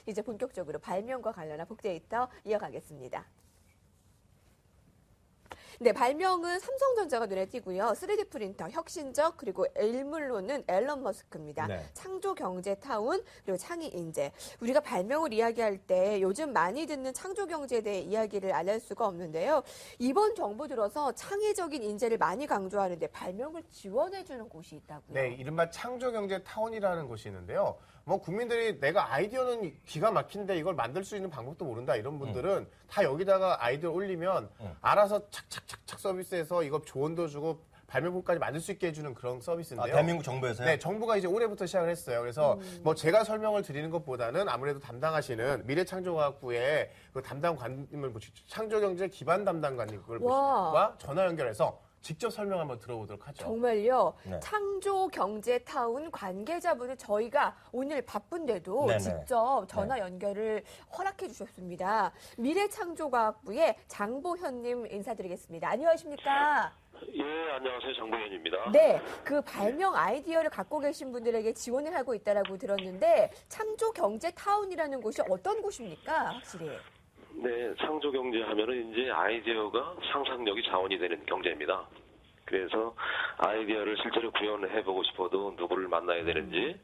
이제 본격적으로 발명과 관련한 북데이터 이어가겠습니다. 네, 발명은 삼성전자가 눈에 띄고요. 3D 프린터, 혁신적, 그리고 일물론은 앨런 머스크입니다. 네. 창조 경제 타운, 그리고 창의 인재. 우리가 발명을 이야기할 때 요즘 많이 듣는 창조 경제에 대해 이야기를 안 할 수가 없는데요. 이번 정부 들어서 창의적인 인재를 많이 강조하는데 발명을 지원해주는 곳이 있다고요. 네, 이른바 창조경제 타운이라는 곳이 있는데요. 뭐 국민들이 내가 아이디어는 기가 막힌데 이걸 만들 수 있는 방법도 모른다 이런 분들은 다 여기다가 아이디어 올리면 알아서 착착착착 서비스해서 이거 조언도 주고 발명품까지 만들 수 있게 해주는 그런 서비스인데요. 대한민국 정부에서요? 네, 정부가 이제 올해부터 시작을 했어요. 그래서 뭐 제가 설명을 드리는 것보다는 아무래도 담당하시는 미래창조과학부의 그 담당관님을 모시죠. 창조경제 기반 담당관님을 모시고 전화 연결해서 직접 설명 한번 들어보도록 하죠. 정말요. 네. 창조경제타운 관계자분을 저희가 오늘 바쁜데도 네네. 직접 전화 연결을 허락해 주셨습니다. 미래창조과학부의 장보현님 인사드리겠습니다. 안녕하십니까? 예, 안녕하세요. 장보현입니다. 네, 그 발명 아이디어를 갖고 계신 분들에게 지원을 하고 있다라고 들었는데 창조경제타운이라는 곳이 어떤 곳입니까? 확실히. 네, 창조경제 하면은 이제 아이디어가 상상력이 자원이 되는 경제입니다. 그래서 아이디어를 실제로 구현해보고 싶어도 누구를 만나야 되는지,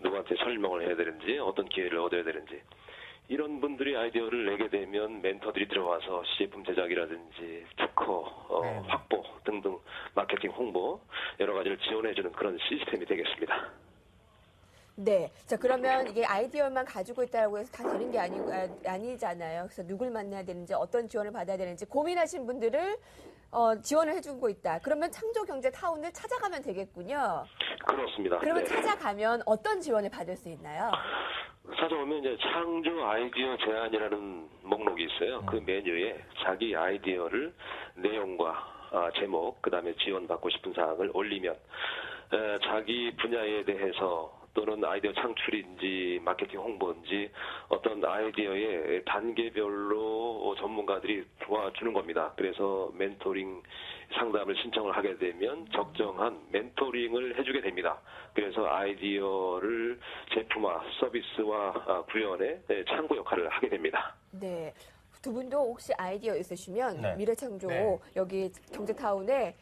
누구한테 설명을 해야 되는지, 어떤 기회를 얻어야 되는지. 이런 분들이 아이디어를 내게 되면 멘토들이 들어와서 시제품 제작이라든지 특허, 확보 등등 마케팅 홍보 여러 가지를 지원해주는 그런 시스템이 되겠습니다. 네. 자, 그러면 이게 아이디어만 가지고 있다고 해서 다 되는 게 아니잖아요. 그래서 누굴 만나야 되는지, 어떤 지원을 받아야 되는지 고민하신 분들을 지원을 해주고 있다. 그러면 창조경제타운을 찾아가면 되겠군요. 그렇습니다. 그러면 네. 찾아가면 어떤 지원을 받을 수 있나요? 찾아오면 이제 창조 아이디어 제안이라는 목록이 있어요. 그 메뉴에 자기 아이디어를 내용과 제목, 그다음에 지원받고 싶은 사항을 올리면 자기 분야에 대해서 또는 아이디어 창출인지 마케팅 홍보인지 어떤 아이디어의 단계별로 전문가들이 도와주는 겁니다. 그래서 멘토링 상담을 신청을 하게 되면 적정한 멘토링을 해주게 됩니다. 그래서 아이디어를 제품화, 서비스화 구현의 창구 역할을 하게 됩니다. 네. 두 분도 혹시 아이디어 있으시면 네. 미래창조 네. 여기 경제타운에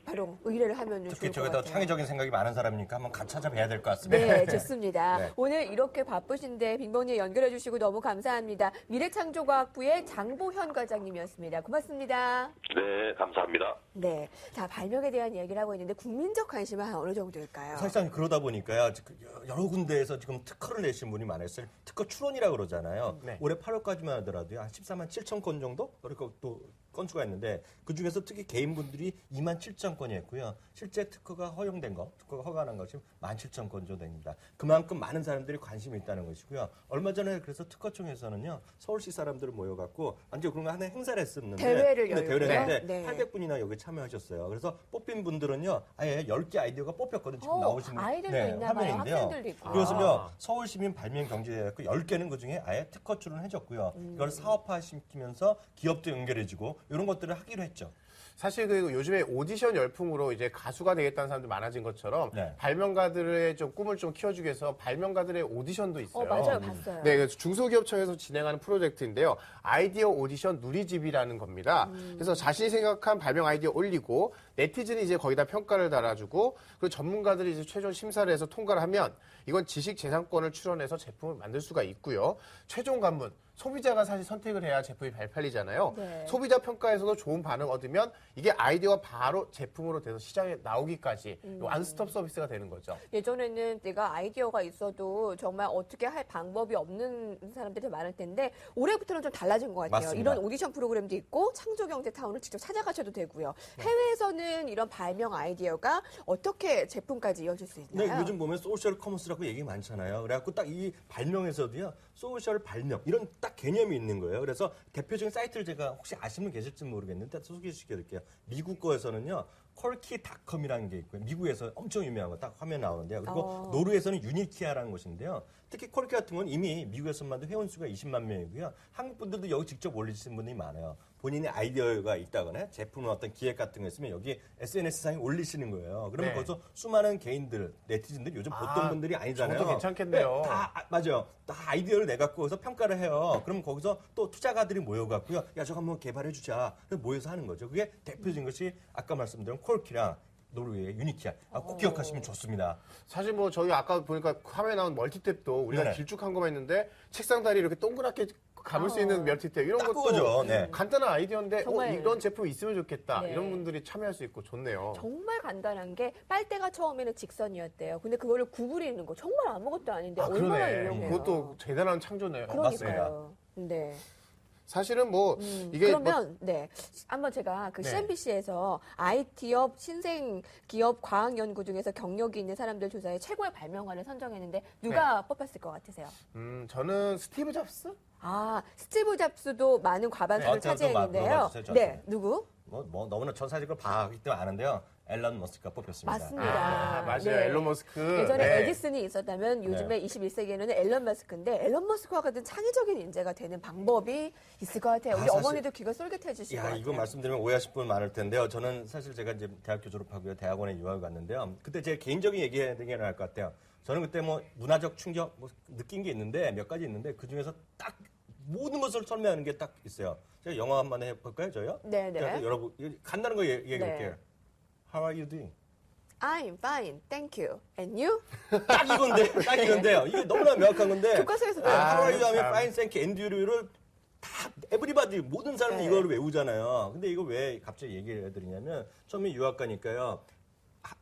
바로 의뢰를 하면 특히 좋을 것 저기다 같아요. 창의적인 생각이 많은 사람이니까 한번 같이 찾아뵈야 될 것 같습니다. 네, 좋습니다. 네. 오늘 이렇게 바쁘신데 빙봉님 연결해 주시고 너무 감사합니다. 미래창조과학부의 장보현 과장님이었습니다. 고맙습니다. 네, 감사합니다. 네, 자 발명에 대한 이야기를 하고 있는데 국민적 관심은 한 어느 정도일까요? 사실상 그러다 보니까요. 여러 군데에서 지금 특허를 내신 분이 많았어요. 특허 출원이라고 그러잖아요. 네. 올해 8월까지만 하더라도요. 한 14만 7천 건 정도? 그리고 또 건수가 있는데 그중에서 특히 개인분들이 2만 7천 건이 했고요. 실제 특허가 허용된 거, 특허가 허가난 것이 1만 7천 건 정도 됩니다. 그만큼 많은 사람들이 관심이 있다는 것이고요. 얼마 전에 그래서 특허청에서는요. 서울시 사람들을 모여갖고 완전 그런 거 하나 행사를 했었는데 대회를 대회를 열고요. 했는데 네. 800분이나 여기 참여하셨어요. 그래서 뽑힌 분들은요. 아예 10개 아이디어가 뽑혔거든요. 지금 오, 나오시는 아이들도 있나 봐요. 화면인데요. 학생들도 있고. 그것은요. 서울시민 발명경제였고 10개는 그중에 아예 특허 출원해줬고요. 이걸 사업화시키면서 기업도 연결해주고 이런 것들을 하기로 했죠. 사실 그 요즘에 오디션 열풍으로 이제 가수가 되겠다는 사람들 많아진 것처럼 네. 발명가들의 좀 꿈을 좀 키워주기 위해서 발명가들의 오디션도 있어요. 맞아요, 봤어요. 네, 그래서 중소기업청에서 진행하는 프로젝트인데요. 아이디어 오디션 누리집이라는 겁니다. 그래서 자신이 생각한 발명 아이디어 올리고 네티즌이 이제 거기다 평가를 달아주고 그리고 전문가들이 이제 최종 심사를 해서 통과를 하면 이건 지식재산권을 출원해서 제품을 만들 수가 있고요. 최종 관문. 소비자가 사실 선택을 해야 제품이 잘 팔리잖아요. 네. 소비자 평가에서도 좋은 반응 얻으면 이게 아이디어가 바로 제품으로 돼서 시장에 나오기까지 완스톱 서비스가 되는 거죠. 예전에는 내가 아이디어가 있어도 정말 어떻게 할 방법이 없는 사람들이 많을 텐데 올해부터는 좀 달라진 것 같아요. 맞습니다. 이런 오디션 프로그램도 있고 창조경제타운을 직접 찾아가셔도 되고요. 해외에서는 이런 발명 아이디어가 어떻게 제품까지 이어질 수 네, 있나요? 요즘 보면 소셜 커머스라고 얘기 많잖아요. 그래갖고 딱 이 발명에서도요, 소셜 발명, 이런 딱 개념이 있는 거예요. 그래서 대표적인 사이트를 제가 혹시 아시는 분 계실지 모르겠는데 소개시켜드릴게요. 미국 거에서는요, 퀄키닷컴이라는 게 있고요. 미국에서 엄청 유명한 거 딱 화면 나오는데요. 그리고 노르웨이에서는 유니키아라는 곳인데요. 특히 퀄키 같은 건 이미 미국에서만도 회원수가 20만 명이고요. 한국 분들도 여기 직접 올리시는 분들이 많아요. 본인의 아이디어가 있다거나 제품의 어떤 기획 같은 거 있으면 여기 SNS상에 올리시는 거예요. 그러면 네. 거기서 수많은 개인들, 네티즌들이 요즘 보통 분들이 아니잖아요. 저도 괜찮겠네요. 맞아요. 다 아이디어를 내갖고 거기서 평가를 해요. 그럼 거기서 또 투자가들이 모여갖고요. 야, 저거 한번 개발해주자. 그래서 모여서 하는 거죠. 그게 대표적인 것이 아까 말씀드린 콜키랑 노르웨이의 유니키아. 꼭 기억하시면 좋습니다. 사실 뭐 저희 아까 보니까 화면에 나온 멀티탭도 우리가 네네. 길쭉한 것만 있는데 책상 다리 이렇게 동그랗게 감을 수 있는 멀티탭 이런 딱 것도 그거죠. 네. 간단한 아이디어인데 정말. 이런 제품이 있으면 좋겠다. 네. 이런 분들이 참여할 수 있고 좋네요. 정말 간단한 게 빨대가 처음에는 직선이었대요. 근데 그거를 구부리는 거 정말 아무것도 아닌데 얼마나 그러네. 유용해요. 그것도 대단한 창조네요. 그러니까요. 네. 사실은 뭐 이게 그러면 네 한번 제가 그 네. CNBC에서 IT업 신생 기업 과학 연구 중에서 경력이 있는 사람들 조사에 최고의 발명가를 선정했는데 누가 뽑혔을 것 같으세요? 저는 스티브 잡스? 아 스티브 잡스도 많은 과반수를 네. 차지했는데요. 물어봐주세요, 저한테. 네 누구? 뭐 너무나 전 사실 그걸 봐기 때문에 아는데요. 앨런 머스크가 뽑혔습니다. 맞습니다. 맞아요. 네. 앨런 머스크. 예전에 네. 에디슨이 있었다면 요즘에 21세기에는 앨런 머스크인데 앨런 머스크와 같은 창의적인 인재가 되는 방법이 있을 것 같아요. 우리 사실- 어머니도 귀가 쏠깃해지실 것 야, 같아요. 이거 말씀드리면 오해하실 분 많을 텐데요. 저는 사실 제가 이제 대학교 졸업하고요. 대학원에 유학을 갔는데요. 그때 제 개인적인 얘기해야 되는 게 나을 것 같아요. 저는 그때 뭐 문화적 충격 뭐 느낀 게 있는데 몇 가지 있는데 그중에서 딱 모든 것을 설명하는 게 딱 있어요. 제가 영어 한번 해볼까요, 저요? 네네. 제가 여러분 간단한 거 얘기해 볼게요. 네. How are you doing? I'm fine, thank you. And you? 딱 이건데, 딱 이건데요. 이게 너무나 명확한 건데. 교과서에서 How are you 참. 하면 fine, thank you, and you를 다 everybody 모든 사람이 네. 이걸 외우잖아요. 근데 이거 왜 갑자기 얘기를 해드리냐면 처음에 유학 가니까요.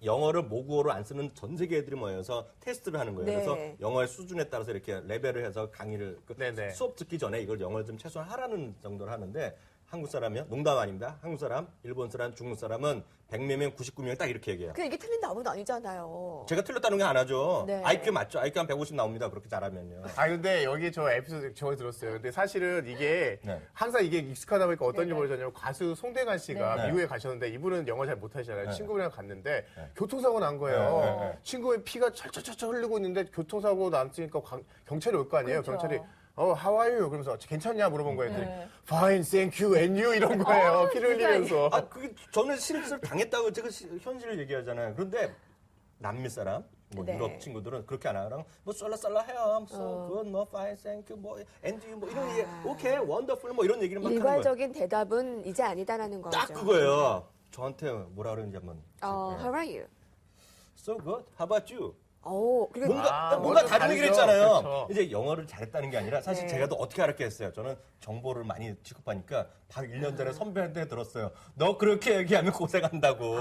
영어를 모국어로 안 쓰는 전 세계 애들이 모여서 테스트를 하는 거예요. 네. 그래서 영어의 수준에 따라서 이렇게 레벨을 해서 강의를 네네. 수업 듣기 전에 이걸 영어를 좀 최소한 하라는 정도를 하는데 한국 사람이요? 농담 아닙니다. 한국 사람, 일본 사람, 중국 사람은 100몇 명, 99명 딱 이렇게 얘기해요. 그 이게 틀린 답은 아니잖아요. 제가 틀렸다는 게 안 하죠. 네. IQ 맞죠? IQ 한 150 나옵니다. 그렇게 잘하면요. 근데 여기 저 에피소드 저거 들었어요. 근데 사실은 이게 네. 항상 이게 익숙하다 보니까 어떤 일이 네네. 벌어졌냐면 가수 송대관 씨가 네. 미국에 가셨는데 이분은 영어 잘 못하시잖아요. 네. 친구랑 갔는데 네. 교통사고 난 거예요. 네, 네. 친구의 피가 철철철철 흘리고 있는데 교통사고 났으니까 경찰이 올 거 아니에요. 그렇죠. 경찰이 how are you? 그러면서 괜찮냐 물어본 거예요. 그랬더니 네. fine, thank you, and you 이런 거예요. 피를 진짜. 흘리면서. 그게 저는 실수를 당했다고 제가 현실을 얘기하잖아요. 그런데 남미 사람, 뭐 네. 유럽 친구들은 그렇게 안 하고 뭐 쏠라쏠라 해요. so good, 뭐 fine, thank you, 뭐 and you 뭐 이런 얘기, 오케이, wonderful 뭐 이런 얘기를 막 하는 거예요. 일괄적인 대답은 이제 아니다라는 거죠. 딱 그거예요. 저한테 뭐라 그러는지 한번. How are you? So good. How about you? 그리고 뭔가 뭔가 다른 얘기를 다르죠. 했잖아요. 그렇죠. 이제 영어를 잘했다는 게 아니라 사실 네. 제가 또 어떻게 알았겠어요. 저는 정보를 많이 취급하니까 바로 1년 전에 선배한테 들었어요. 너 그렇게 얘기하면 고생한다고.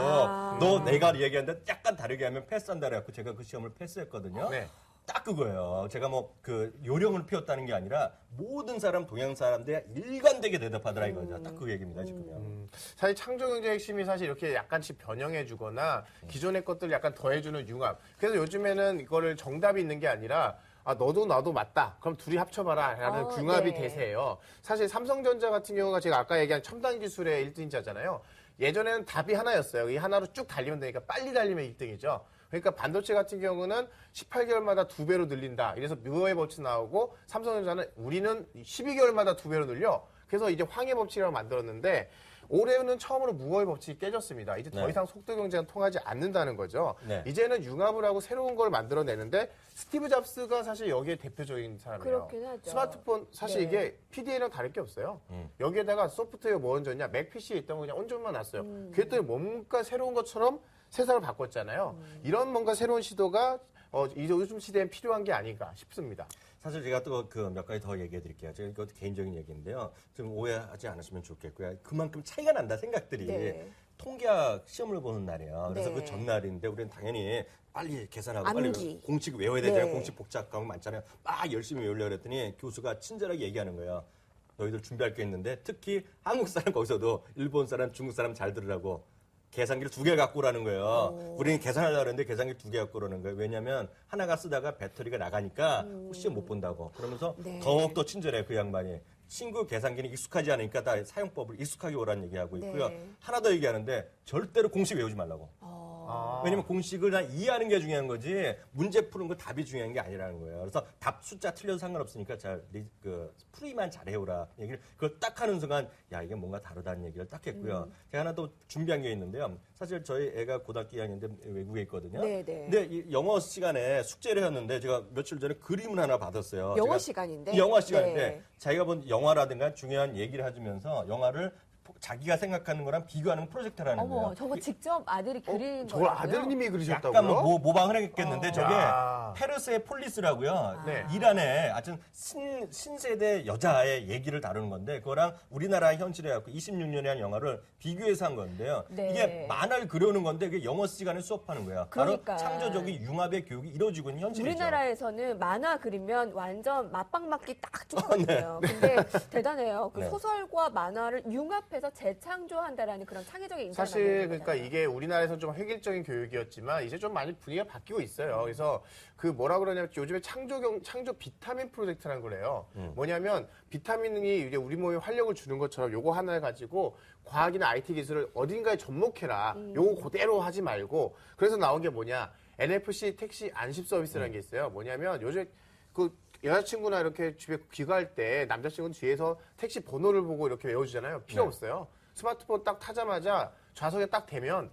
너 내가 얘기하는데 약간 다르게 하면 패스한다 그래갖고 제가 그 시험을 패스했거든요. 네. 딱 그거예요. 제가 뭐 그 요령을 피웠다는 게 아니라 모든 사람 동양 사람들이 일관되게 대답하더라 이거죠. 딱 그 얘기입니다 지금요. 사실 창조 경제의 핵심이 사실 이렇게 약간씩 변형해주거나 기존의 것들 약간 더해주는 융합. 그래서 요즘에는 이거를 정답이 있는 게 아니라 너도 나도 맞다. 그럼 둘이 합쳐봐라. 라는 융합이 네. 대세예요. 사실 삼성전자 같은 경우가 제가 아까 얘기한 첨단 기술의 1등자잖아요. 예전에는 답이 하나였어요. 이 하나로 쭉 달리면 되니까 빨리 달리면 1등이죠. 그러니까 반도체 같은 경우는 18개월마다 2배로 늘린다. 이래서 묘의 법칙 나오고 삼성전자는 우리는 12개월마다 2배로 늘려. 그래서 이제 황해 법칙이라고 만들었는데 올해는 처음으로 무어의 법칙이 깨졌습니다. 이제 더 네. 이상 속도 경제가 통하지 않는다는 거죠. 네. 이제는 융합을 하고 새로운 걸 만들어내는데 스티브 잡스가 사실 여기에 대표적인 사람이에요. 그렇긴 하죠. 스마트폰 사실 네. 이게 PDA랑 다를 게 없어요. 여기에다가 소프트웨어 뭐 얹었냐, 맥 PC에 있던 거 그냥 얹어만 놨어요. 그랬더니 뭔가 새로운 것처럼 세상을 바꿨잖아요. 이런 뭔가 새로운 시도가 요즘 시대에 필요한 게 아닌가 싶습니다. 사실 제가 또 그 몇 가지 더 얘기해 드릴게요. 제가 이것도 개인적인 얘기인데요. 좀 오해하지 않으시면 좋겠고요. 그만큼 차이가 난다 생각들이. 네. 통계학 시험을 보는 날이에요. 그래서 네. 그 전날인데 우리는 당연히 빨리 계산하고 암기. 빨리 공식 외워야 되잖아요. 네. 공식 복잡하고 많잖아요. 막 열심히 외우려고 그랬더니 교수가 친절하게 얘기하는 거예요. 너희들 준비할 게 있는데 특히 한국 사람 거기서도 일본 사람, 중국 사람 잘 들으라고 계산기를 2개 갖고 오라는 거예요. 우리는 계산하려고 그랬는데 계산기 2개 갖고 오라는 거예요. 왜냐하면 하나가 쓰다가 배터리가 나가니까 시험 못 본다고. 그러면서 네. 더욱더 친절해요. 그 양반이. 친구 계산기는 익숙하지 않으니까 다 사용법을 익숙하게 오라는 얘기하고 있고요. 네. 하나 더 얘기하는데 절대로 공식 외우지 말라고. 왜냐면 공식을 다 이해하는 게 중요한 거지 문제 푸는 거 답이 중요한 게 아니라는 거예요. 그래서 답 숫자 틀려도 상관없으니까 풀이만 잘해오라 얘기를 그걸 딱 하는 순간 야 이게 뭔가 다르다는 얘기를 딱 했고요. 제가 하나 또 준비한 게 있는데요. 사실 저희 애가 고등학교 2학년인데 외국에 있거든요. 네네. 근데 이 영어 시간에 숙제를 했는데 제가 며칠 전에 그림을 하나 받았어요. 영어 제가 시간인데. 영화 시간인데 네. 자기가 본 영화라든가 중요한 얘기를 해주면서 영화를 자기가 생각하는 거랑 비교하는 프로젝트라는 어머, 거예요. 저거 직접 아들이 그린 저걸 거라고요? 아드님이 그리셨다고요? 약간 뭐 모방을 했겠는데 저게 야. 페르스의 폴리스라고요. 네. 이란의 하여튼 신세대 여자의 얘기를 다루는 건데 그거랑 우리나라 현실에 갖고 26년에 한 영화를 비교해서 한 건데요. 네. 이게 만화를 그려오는 건데 그게 영어 시간에 수업하는 거예요. 그러니까. 바로 창조적인 융합의 교육이 이루어지고 있는 현실이죠. 우리나라에서는 만화 그리면 완전 맞방 맞기 딱 좋거든요. 근데 대단해요. 그 네. 소설과 만화를 융합해서 재창조한다라는 그런 창의적인 인상을 사실 만드는 그러니까 거잖아요. 이게 우리나라에서 좀 획일적인 교육이었지만 이제 좀 많이 분위기가 바뀌고 있어요. 그래서 그 뭐라 그러냐면 요즘에 창조 비타민 프로젝트라는 거래요. 뭐냐면 비타민이 이제 우리 몸에 활력을 주는 것처럼 요거 하나를 가지고 과학이나 IT 기술을 어딘가에 접목해라. 요거 그대로 하지 말고 그래서 나온 게 뭐냐 NFC 택시 안심 서비스라는 게 있어요. 뭐냐면 요즘 그 여자친구나 이렇게 집에 귀가할 때 남자친구는 뒤에서 택시 번호를 보고 이렇게 외워주잖아요. 필요 네. 없어요. 스마트폰 딱 타자마자 좌석에 딱 대면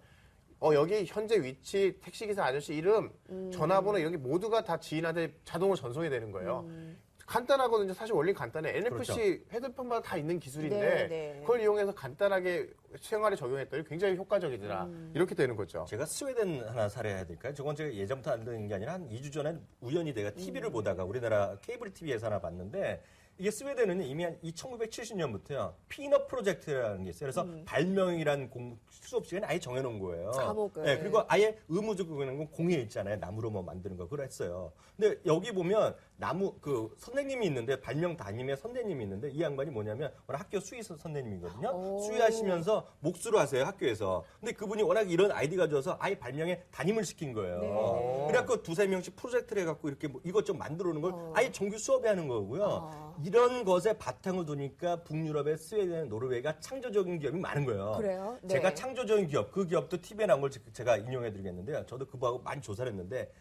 여기 현재 위치, 택시기사 아저씨 이름, 전화번호 이런 게 모두가 다 지인한테 자동으로 전송이 되는 거예요. 간단하거든요. 사실 원리는 간단해. NFC 그렇죠. 헤드폰마다 다 있는 기술인데 네, 네. 그걸 이용해서 간단하게 생활에 적용했더니 굉장히 효과적이더라. 이렇게 되는 거죠. 제가 스웨덴 하나 사례해야 될까요? 저건 제가 예전부터 알던 게 아니라 한 2주 전에 우연히 내가 TV를 보다가 우리나라 케이블 TV에서 하나 봤는데 이게 스웨덴은 이미 한 1970년부터요. 피넛 프로젝트라는 게 있어요. 그래서 발명이란 수업 시간에 아예 정해놓은 거예요. 과목을. 네, 그리고 아예 의무적으로 그런 건 공예 있잖아요. 나무로 뭐 만드는 거 그걸 했어요. 근데 여기 보면 나무 그 선생님이 있는데 발명 담임의 선생님이 있는데 이 양반이 뭐냐면 오늘 학교 수의 선생님이거든요. 오. 수의하시면서 목수로 하세요 학교에서. 근데 그분이 워낙 이런 아이디어가 좋아서 아예 발명에 담임을 시킨 거예요. 네. 그래갖고 두세 명씩 프로젝트를 해갖고 이렇게 뭐 이것 좀 만들어 오는 걸 아예 정규 수업에 하는 거고요. 이런 것에 바탕을 두니까 북유럽의 스웨덴, 노르웨이가 창조적인 기업이 많은 거예요. 그래요? 네. 제가 창조적인 기업, 그 기업도 TV에 나온 걸 제가 인용해드리겠는데요. 저도 그거하고 많이 조사를 했는데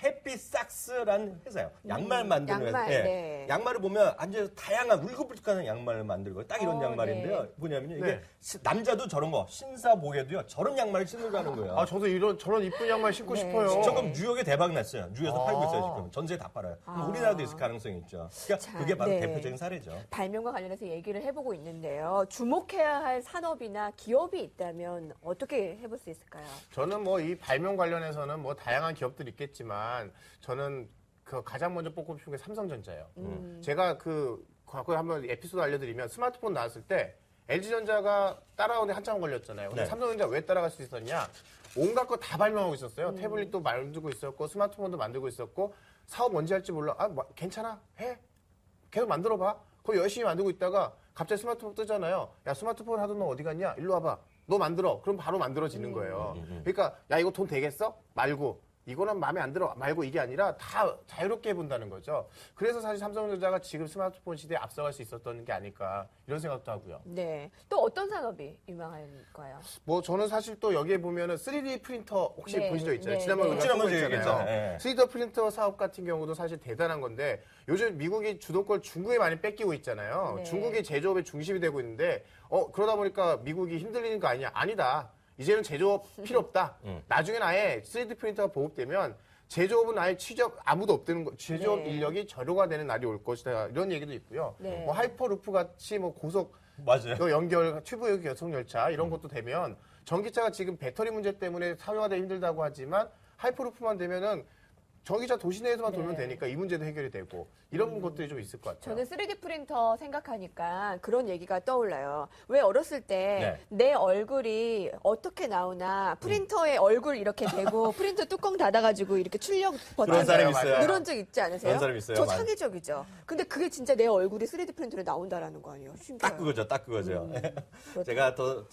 해피삭스라는 회사예요. 양말 만드는 양말, 회사. 네. 양말을 보면 앉아서 다양한 울긋불긋한 양말을 만들고 딱 이런 양말인데요. 네. 뭐냐면요. 이게 네. 남자도 저런 거 신사복에도요. 저런 양말을 신으라는 거예요. 아, 저도 저런 이쁜 양말 신고 네. 싶어요. 조금 뉴욕에 대박 났어요. 뉴욕에서 팔고 있어요, 지금. 전 세계 다 팔아요. 그럼 우리나라도 있을 가능성이 있죠. 그러니까 자, 그게 바로 네. 대표적인 사례죠. 발명과 관련해서 얘기를 해보고 있는데요. 주목해야 할 산업이나 기업이 있다면 어떻게 해볼 수 있을까요? 저는 뭐 이 발명 관련해서는 뭐 다양한 기업들이 있겠지만 저는 그 가장 먼저 뽑고 싶은 게 삼성전자예요. 제가 과거에 한번 에피소드 알려드리면 스마트폰 나왔을 때 LG전자가 따라오는데 한참 걸렸잖아요. 근데 네. 삼성전자 왜 따라갈 수 있었냐? 온갖 거 다 발명하고 있었어요. 태블릿도 만들고 있었고 스마트폰도 만들고 있었고 사업 언제 할지 몰라. 괜찮아. 해. 계속 만들어봐. 그거 열심히 만들고 있다가 갑자기 스마트폰 뜨잖아요. 야 스마트폰 하던 너 어디 갔냐? 일로 와봐. 너 만들어. 그럼 바로 만들어지는 거예요. 그러니까 야 이거 돈 되겠어? 말고. 이거는 마음에 안 들어 말고 이게 아니라 다 자유롭게 해본다는 거죠. 그래서 사실 삼성전자가 지금 스마트폰 시대에 앞서갈 수 있었던 게 아닐까 이런 생각도 하고요. 네. 또 어떤 산업이 유명할까요? 뭐 저는 사실 또 여기에 보면은 3D 프린터 혹시 네, 보신 적 있잖아요. 네, 지난번에 네. 우리가 지난번에 소개했잖아요. 얘기했잖아요. 3D 프린터 사업 같은 경우도 사실 대단한 건데 요즘 미국이 주도권을 중국에 많이 뺏기고 있잖아요. 네. 중국이 제조업의 중심이 되고 있는데 그러다 보니까 미국이 힘들리는 거 아니냐? 아니다. 이제는 제조업 필요 없다. 나중에는 아예 3D 프린터가 보급되면 제조업은 아예 아무도 없다는 거, 제조업 네. 인력이 저료가 되는 날이 올 것이다. 이런 얘기도 있고요. 네. 뭐 하이퍼루프 같이 뭐 고속 맞아요. 연결, 튜브 여성 열차 이런 것도 되면 전기차가 지금 배터리 문제 때문에 사용하기 힘들다고 하지만 하이퍼루프만 되면은 전기차 도시 내에서만 돌면 네. 되니까 이 문제도 해결이 되고 이런 것들이 좀 있을 것 같아요. 저는 3D 프린터 생각하니까 그런 얘기가 떠올라요. 왜 어렸을 때 네. 내 얼굴이 어떻게 나오나 프린터에 얼굴 이렇게 대고 프린터 뚜껑 닫아가지고 이렇게 출력 그런 버튼 사람 맞아요. 있어요. 누른 적 있지 않으세요? 그런 사람 있어요. 저 많이. 창의적이죠. 근데 그게 진짜 내 얼굴이 3D 프린터로 나온다라는 거 아니에요? 신기해요. 딱 그거죠, 딱 그거죠. 그렇죠. 제가 더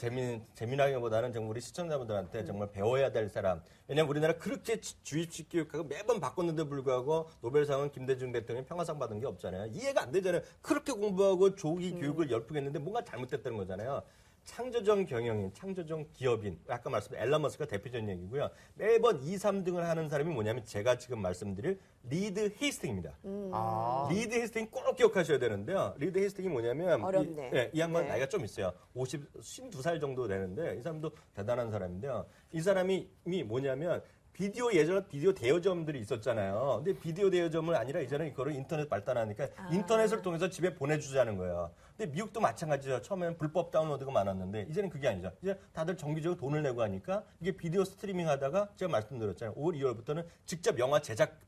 재미나기보다는 정말 우리 시청자분들한테 정말 배워야 될 사람. 왜냐면 우리나라 그렇게 주입식 교육하고 매번 바꿨는데 불구하고 노벨상은 김대중 대통령이 평화상 받은 게 없잖아요. 이해가 안 되잖아요. 그렇게 공부하고 조기 교육을 열풍했는데 뭔가 잘못됐다는 거잖아요. 창조적 경영인, 창조적 기업인, 아까 말씀드린 앨런 머스크가 대표적인 얘기고요. 매번 2, 3등을 하는 사람이 뭐냐면 제가 지금 말씀드릴 리드 헤이스팅입니다. 리드 헤이스팅 꼭 기억하셔야 되는데요. 리드 헤이스팅이 뭐냐면 어렵네. 이 양반 네. 나이가 좀 있어요. 52살 정도 되는데 이 사람도 대단한 사람인데요. 이 사람이 뭐냐면 예전에 비디오 대여점들이 있었잖아요. 근데 비디오 대여점을 아니라 이제는 이거를 인터넷 발달하니까 인터넷을 통해서 집에 보내주자는 거예요. 근데 미국도 마찬가지죠. 처음에는 불법 다운로드가 많았는데 이제는 그게 아니죠. 이제 다들 정기적으로 돈을 내고 하니까 이게 비디오 스트리밍 하다가 제가 말씀드렸잖아요. 5월, 2월부터는 직접 영화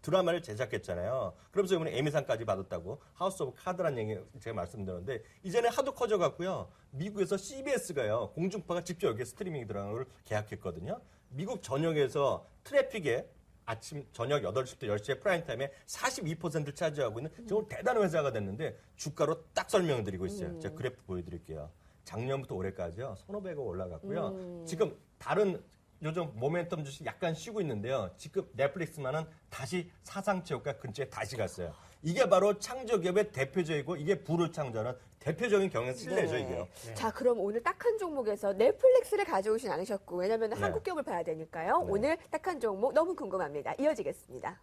드라마를 제작했잖아요. 그러면서 이번에 에미상까지 받았다고 하우스 오브 카드라는 얘기 제가 말씀드렸는데 이제는 하도 커져갖고요. 미국에서 CBS가요. 공중파가 직접 여기에 스트리밍 들어가는 걸 계약했거든요. 미국 전역에서 트래픽에 아침 저녁 8시부터 10시에 프라임타임에 42%를 차지하고 있는 정말 대단한 회사가 됐는데 주가로 딱 설명드리고 있어요. 제가 그래프 보여드릴게요. 작년부터 올해까지요. 1,500억 올라갔고요. 지금 다른 요즘 모멘텀 주식 약간 쉬고 있는데요. 지금 넷플릭스만은 다시 사상체육과 근처에 다시 갔어요. 이게 바로 창조기업의 대표적이고 이게 부를 창조하는 대표적인 경영 신뢰죠, 이게요. 자, 그럼 오늘 딱 한 종목에서 넷플릭스를 가져오진 않으셨고, 왜냐면 네. 한국 기업을 봐야 되니까요. 오늘 딱 한 종목 너무 궁금합니다. 이어지겠습니다.